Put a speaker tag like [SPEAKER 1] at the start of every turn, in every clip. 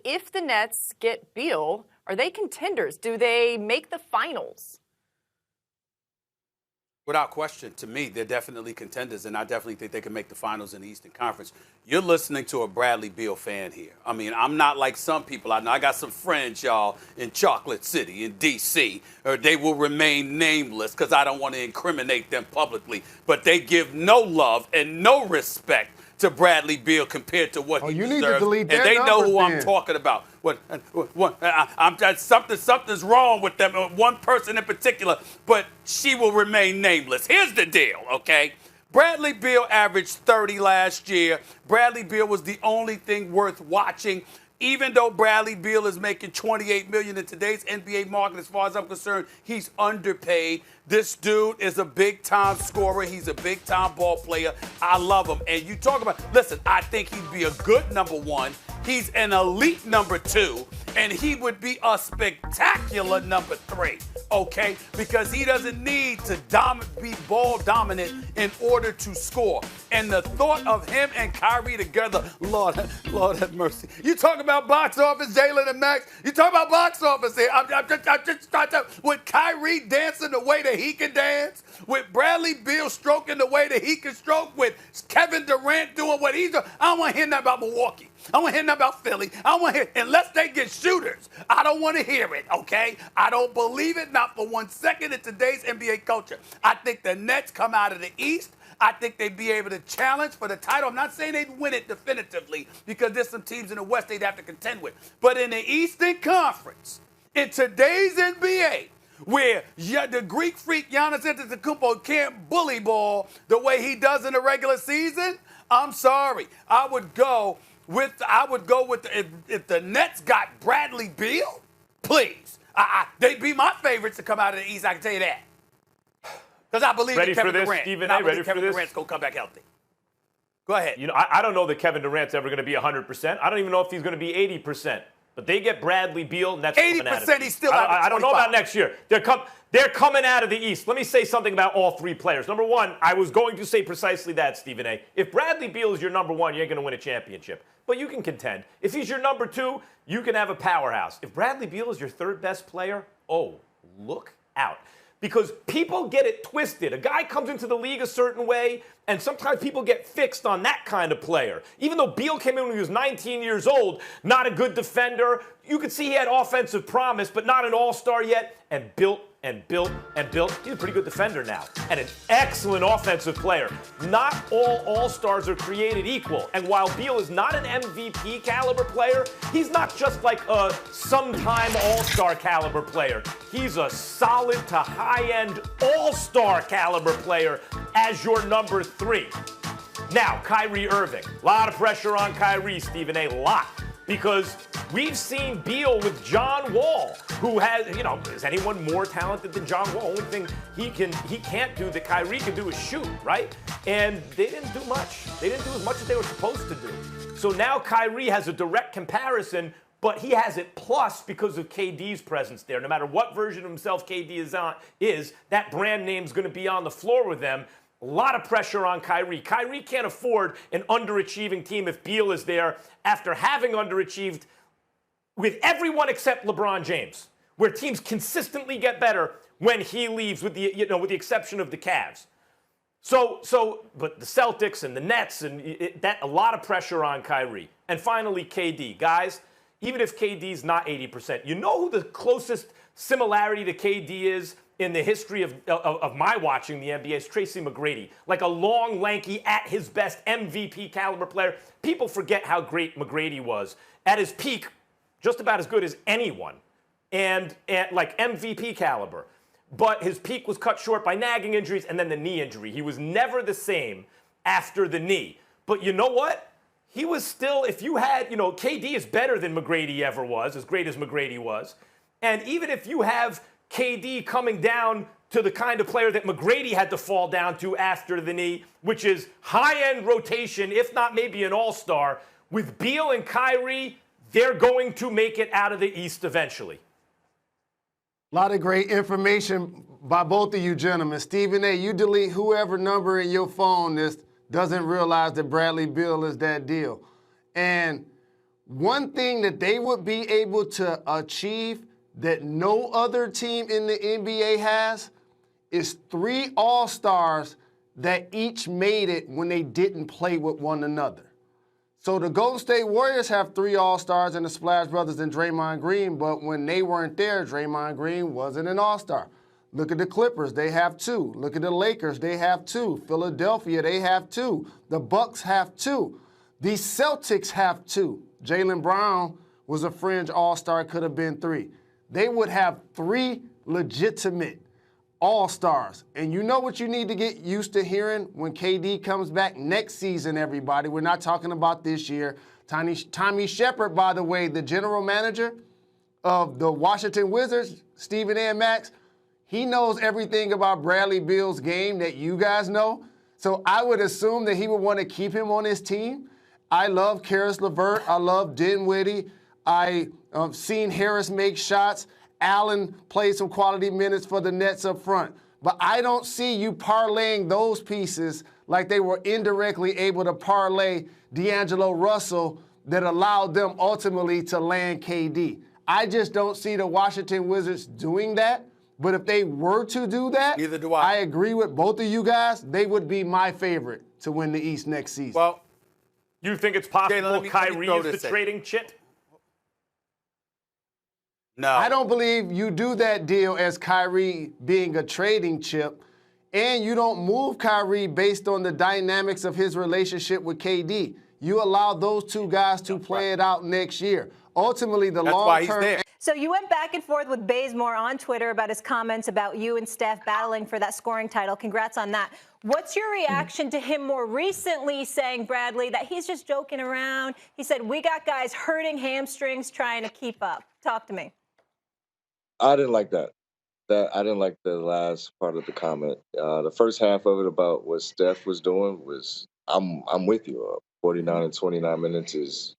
[SPEAKER 1] If the Nets get Beal, are they contenders? Do they make the finals?
[SPEAKER 2] Without question, to me, they're definitely contenders, and I definitely think they can make the finals in the Eastern Conference. You're listening to a Bradley Beal fan here. I mean, I'm not like some people I know. I got some friends, y'all, in Chocolate City, in D.C., or they will remain nameless because I don't want to incriminate them publicly, but they give no love and no respect to Bradley Beal compared to what he deserves.
[SPEAKER 3] You need to delete their
[SPEAKER 2] and they know who
[SPEAKER 3] numbers,
[SPEAKER 2] I'm talking about. Something's wrong with them, one person in particular, but she will remain nameless. Here's the deal, okay? Bradley Beal averaged 30 last year. Bradley Beal was the only thing worth watching. Even though Bradley Beal is making $28 million in today's NBA market, as far as I'm concerned, he's underpaid. This dude is a big-time scorer. He's a big-time ball player. I love him. And you talk about, listen, I think he'd be a good number one. He's an elite number two. And he would be a spectacular number three, okay? Because he doesn't need to be ball dominant in order to score. And the thought of him and Kyrie together, Lord have mercy. You talk about box office, Jalen and Max. You talk about box office here. I'm just trying to, with Kyrie dancing the way that he can dance, with Bradley Beal stroking the way that he can stroke, with Kevin Durant doing what he's doing. I don't want to hear nothing about Milwaukee. I don't want to hear nothing about Philly. I don't want to hear, unless they get shooters, I don't want to hear it, okay? I don't believe it, not for 1 second in today's NBA culture. I think the Nets come out of the East. I think they'd be able to challenge for the title. I'm not saying they'd win it definitively because there's some teams in the West they'd have to contend with. But in the Eastern Conference, in today's NBA, where the Greek freak Giannis Antetokounmpo can't bully ball the way he does in the regular season, I'm sorry. I would go with if the Nets got Bradley Beal, please. They'd be my favorites to come out of the East, I can tell you that. Because I believe that Kevin Durant.
[SPEAKER 4] Stephen A., ready for
[SPEAKER 2] Kevin
[SPEAKER 4] this?
[SPEAKER 2] Durant's going to come back healthy. Go ahead.
[SPEAKER 4] You know, I don't know that Kevin Durant's ever going to be 100%. I don't even know if he's going to be 80%. But they get Bradley Beal, and that's
[SPEAKER 2] 80%, he's still out.
[SPEAKER 4] I don't know about next year. They're coming out of the East. Let me say something about all three players. Number one, I was going to say precisely that, Stephen A. If Bradley Beal is your number one, you ain't going to win a championship. But you can contend. If he's your number two, you can have a powerhouse. If Bradley Beal is your third best player, oh, look out. Because people get it twisted. A guy comes into the league a certain way, and sometimes people get fixed on that kind of player. Even though Beal came in when he was 19 years old, not a good defender. You could see he had offensive promise, but not an all-star yet, and built and built and built. He's a pretty good defender now, and an excellent offensive player. Not all all-stars are created equal, and while Beal is not an MVP caliber player, he's not just like a sometime all-star caliber player. He's a solid to high-end all-star caliber player as your number three. Now, Kyrie Irving. A lot of pressure on Kyrie, Stephen A. Lot. Because we've seen Beal with John Wall, who has, is anyone more talented than John Wall? Only thing he can't do that Kyrie can do is shoot, right? And they didn't do much. They didn't do as much as they were supposed to do. So now Kyrie has a direct comparison, but he has it plus because of KD's presence there. No matter what version of himself KD is, that brand name's going to be on the floor with them. A lot of pressure on Kyrie. Kyrie can't afford an underachieving team if Beal is there after having underachieved with everyone except LeBron James, where teams consistently get better when he leaves, with the exception of the Cavs. But the Celtics and the Nets and a lot of pressure on Kyrie. And finally, KD, guys. Even if KD's not 80%, you know who the closest similarity to KD is in the history of my watching the NBA is Tracy McGrady. Like a long, lanky, at his best MVP caliber player. People forget how great McGrady was. At his peak, just about as good as anyone. And like MVP caliber. But his peak was cut short by nagging injuries and then the knee injury. He was never the same after the knee. But you know what? He was still, if you had, KD is better than McGrady ever was, as great as McGrady was. And even if you have KD coming down to the kind of player that McGrady had to fall down to after the knee, which is high-end rotation, if not maybe an all-star, with Beal and Kyrie, they're going to make it out of the East eventually.
[SPEAKER 3] A lot of great information by both of you gentlemen. Stephen A., you delete whoever number in your phone doesn't realize that Bradley Beal is that deal. And one thing that they would be able to achieve that no other team in the NBA has is 3 All-Stars that each made it when they didn't play with one another. So the Golden State Warriors have 3 All-Stars in the Splash Brothers and Draymond Green, but when they weren't there, Draymond Green wasn't an All-Star. Look at the Clippers, they have 2. Look at the Lakers, they have 2. Philadelphia, they have 2. The Bucks have 2. The Celtics have 2. Jalen Brown was a fringe All-Star, could have been 3. They would have 3 legitimate All-Stars. And you know what you need to get used to hearing when KD comes back next season, everybody. We're not talking about this year. Tommy Shepard, by the way, the general manager of the Washington Wizards, Stephen A. and Max, he knows everything about Bradley Beal's game that you guys know. So I would assume that he would want to keep him on his team. I love Karis LeVert. I love Dinwiddie. I've seen Harris make shots. Allen played some quality minutes for the Nets up front. But I don't see you parlaying those pieces like they were indirectly able to parlay D'Angelo Russell that allowed them ultimately to land KD. I just don't see the Washington Wizards doing that. But if they were to do that,
[SPEAKER 2] neither do I.
[SPEAKER 3] I agree with both of you guys. They would be my favorite to win the East next season.
[SPEAKER 2] Well,
[SPEAKER 4] you think it's possible
[SPEAKER 2] let me
[SPEAKER 4] Kyrie
[SPEAKER 2] throw
[SPEAKER 4] is the
[SPEAKER 2] this in.
[SPEAKER 4] trading chip?
[SPEAKER 2] No.
[SPEAKER 3] I don't believe you do that deal as Kyrie being a trading chip, and you don't move Kyrie based on the dynamics of his relationship with KD. You allow those 2 guys to play it out next year. Ultimately, the
[SPEAKER 2] That's why he's
[SPEAKER 3] long-term
[SPEAKER 2] there.
[SPEAKER 5] So you went back and forth with Bazemore on Twitter about his comments about you and Steph battling for that scoring title. Congrats on that. What's your reaction to him more recently saying, Bradley, that he's just joking around? He said, we got guys hurting hamstrings trying to keep up. Talk to me.
[SPEAKER 6] I didn't like that. I didn't like the last part of the comment. The first half of it about what Steph was doing was, I'm with you. 49 and 29 minutes is,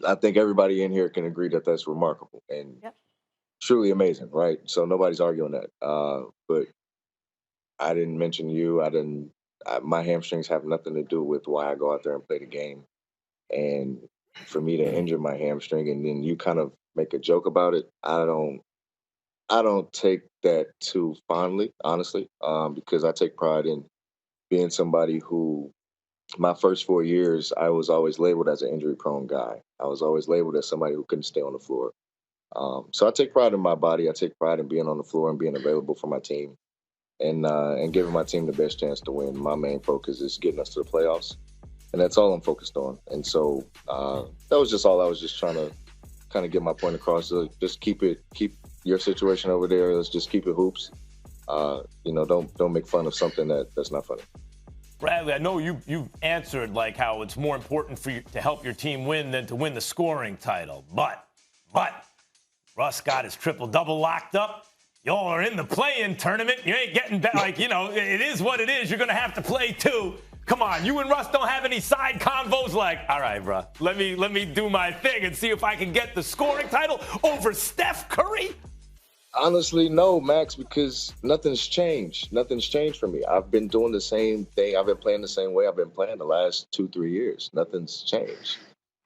[SPEAKER 6] I think everybody in here can agree that that's remarkable and truly amazing, right? So nobody's arguing that. But I didn't mention you. My hamstrings have nothing to do with why I go out there and play the game. And for me to injure my hamstring and then you kind of make a joke about it, I don't take that too fondly, honestly, because I take pride in being somebody who, my first 4 years, I was always labeled as an injury-prone guy. I was always labeled as somebody who couldn't stay on the floor. So I take pride in my body. I take pride in being on the floor and being available for my team and giving my team the best chance to win. My main focus is getting us to the playoffs, and that's all I'm focused on. And so that was just all I was just trying to kind of get my point across. So just keep your situation over there. Let's just keep it hoops. Don't make fun of something that's not funny.
[SPEAKER 4] Bradley, I know you answered like how it's more important for you to help your team win than to win the scoring title. But Russ got his triple-double locked up. Y'all are in the play-in tournament. You ain't getting back. It is what it is. You're going to have to play too. Come on, you and Russ don't have any side convos like, all right, bro, let me do my thing and see if I can get the scoring title over Steph Curry?
[SPEAKER 6] Honestly, no, Max, because nothing's changed. Nothing's changed for me. I've been doing the same thing. I've been playing the same way I've been playing the last 2-3 years. Nothing's changed.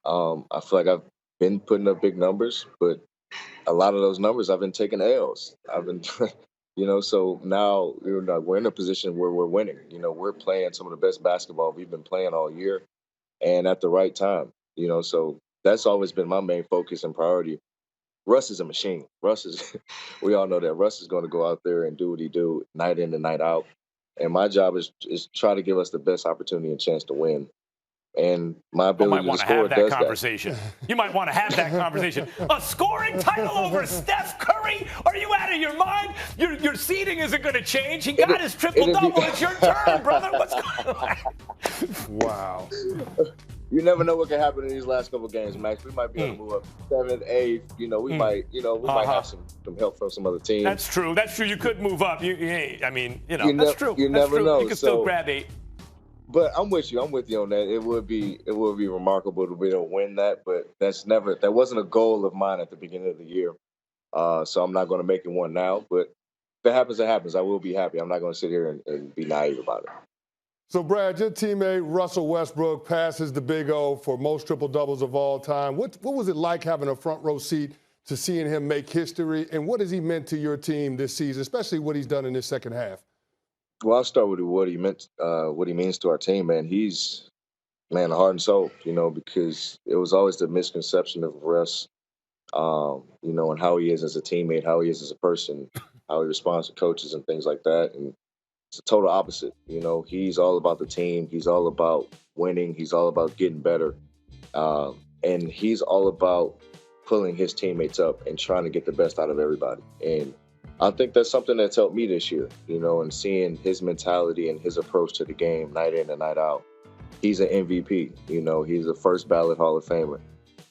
[SPEAKER 6] I feel like I've been putting up big numbers, but a lot of those numbers I've been taking L's. I've been, so now we're in a position where we're winning. We're playing some of the best basketball we've been playing all year and at the right time. So that's always been my main focus and priority. Russ is a machine. We all know that Russ is going to go out there and do what he do night in and night out. And my job is try to give us the best opportunity and chance to win. And my ability to score does that.
[SPEAKER 4] You might want to have that conversation. A scoring title over Steph Curry? Are you out of your mind? Your seeding isn't going to change. He got his triple-double. It's your turn, brother. What's going on?
[SPEAKER 3] Wow.
[SPEAKER 6] You never know what can happen in these last couple of games, Max. We might be able to move up 7th, 8th. We might have some help from some other teams.
[SPEAKER 4] That's true. You could move up. That's true.
[SPEAKER 6] You never know.
[SPEAKER 4] You can still grab 8.
[SPEAKER 6] But I'm with you. I'm with you on that. It would be remarkable to be able to win that, but that wasn't a goal of mine at the beginning of the year. So I'm not going to make it one now. But if it happens, it happens. I will be happy. I'm not going to sit here and be naive about it.
[SPEAKER 7] So, Brad, your teammate Russell Westbrook passes the Big O for most triple-doubles of all time. What was it like having a front row seat to seeing him make history, and what has he meant to your team this season, especially what he's done in this second half?
[SPEAKER 6] Well, I'll start with what he means to our team, man. He's, man, heart and soul, because it was always the misconception of Russ, and how he is as a teammate, how he is as a person, how he responds to coaches and things like that. And it's the total opposite. He's all about the team. He's all about winning. He's all about getting better. And he's all about pulling his teammates up and trying to get the best out of everybody. And I think that's something that's helped me this year, and seeing his mentality and his approach to the game night in and night out. He's an MVP, he's a first ballot Hall of Famer.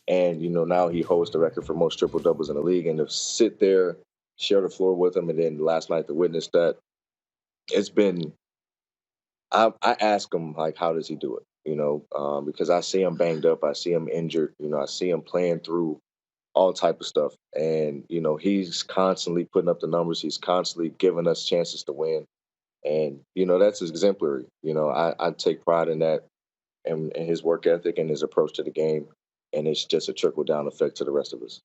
[SPEAKER 6] And, now he holds the record for most triple doubles in the league. And to sit there, share the floor with him, and then last night to witness that, it's been, I ask him, like, how does he do it? Because I see him banged up. I see him injured. I see him playing through all type of stuff. And, he's constantly putting up the numbers. He's constantly giving us chances to win. And, that's exemplary. I take pride in that and his work ethic and his approach to the game. And it's just a trickle-down effect to the rest of us.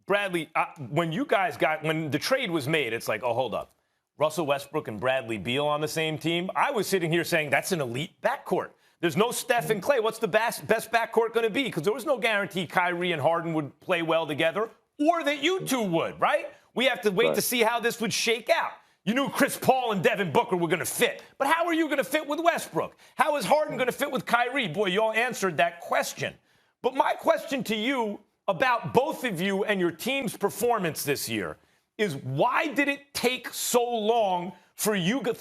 [SPEAKER 4] Bradley, when the trade was made, it's like, oh, hold up. Russell Westbrook and Bradley Beal on the same team. I was sitting here saying that's an elite backcourt. There's no Steph and Clay. What's the best backcourt going to be? Because there was no guarantee Kyrie and Harden would play well together or that you two would, right? We have to wait to see how this would shake out. You knew Chris Paul and Devin Booker were going to fit. But how are you going to fit with Westbrook? How is Harden going to fit with Kyrie? Boy, you all answered that question. But my question to you about both of you and your team's performance this year is why did it take so long for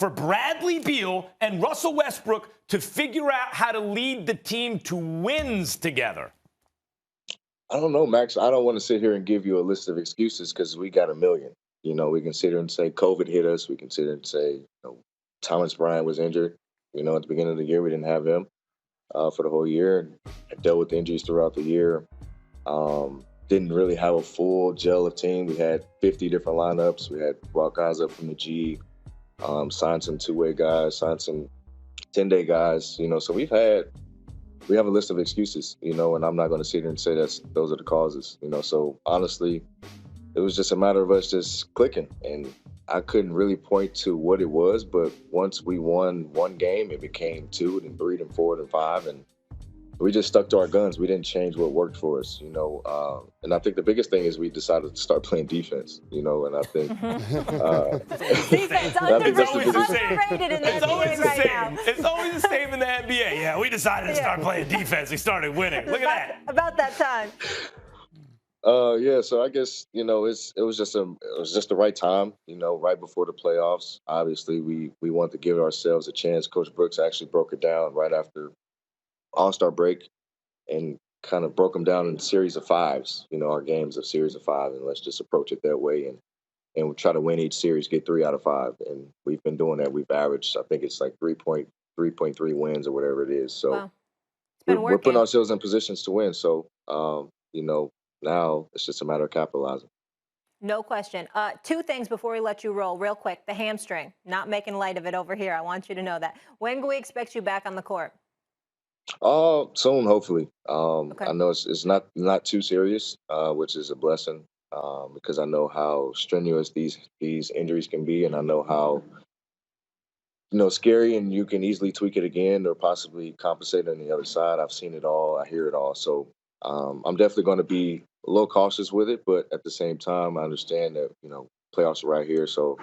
[SPEAKER 4] Bradley Beal and Russell Westbrook to figure out how to lead the team to wins together?
[SPEAKER 6] I don't know, Max. I don't want to sit here and give you a list of excuses because we got a million. We can sit here and say COVID hit us. We can sit here and say Thomas Bryant was injured. At the beginning of the year, we didn't have him for the whole year. I dealt with injuries throughout the year. Didn't really have a full gel of team. We had 50 different lineups. We had brought guys up from the G, signed some two-way guys, signed some 10-day guys. So we have a list of excuses. And I'm not going to sit here and say those are the causes. So honestly, it was just a matter of us just clicking, and I couldn't really point to what it was. But once we won one game, it became 2, then 3, then 4, then 5, and we just stuck to our guns. We didn't change what worked for us, and I think the biggest thing is we decided to start playing defense, and I think
[SPEAKER 5] defense underrated in the NBA right now.
[SPEAKER 4] It's always the same in the NBA. Yeah, we decided to start playing defense. We started winning. Look at that.
[SPEAKER 5] About that time.
[SPEAKER 6] So I guess it was just the right time, right before the playoffs. Obviously, we wanted to give ourselves a chance. Coach Brooks actually broke it down right after All-Star break and kind of broke them down in a series of 5s. Our game's a series of 5, and let's just approach it that way and we try to win each series, get 3 out of 5, and we've been doing that. We've averaged, I think it's like 3.3 wins or whatever it is. So
[SPEAKER 5] wow.
[SPEAKER 6] we're putting ourselves in positions to win. So now it's just a matter of capitalizing.
[SPEAKER 5] No question. 2 things before we let you roll real quick. The hamstring, not making light of it over here. I want you to know that. When can we expect you back on the court?
[SPEAKER 6] Soon, hopefully.
[SPEAKER 5] Okay.
[SPEAKER 6] I know it's not too serious, which is a blessing, because I know how strenuous these injuries can be, and I know how scary, and you can easily tweak it again or possibly compensate on the other side. I've seen it all. I hear it all. So I'm definitely going to be a little cautious with it, but at the same time, I understand that playoffs are right here. So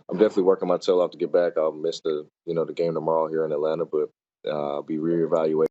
[SPEAKER 6] I'm definitely working my tail off to get back. I'll miss the game tomorrow here in Atlanta, but I'll be reevaluating.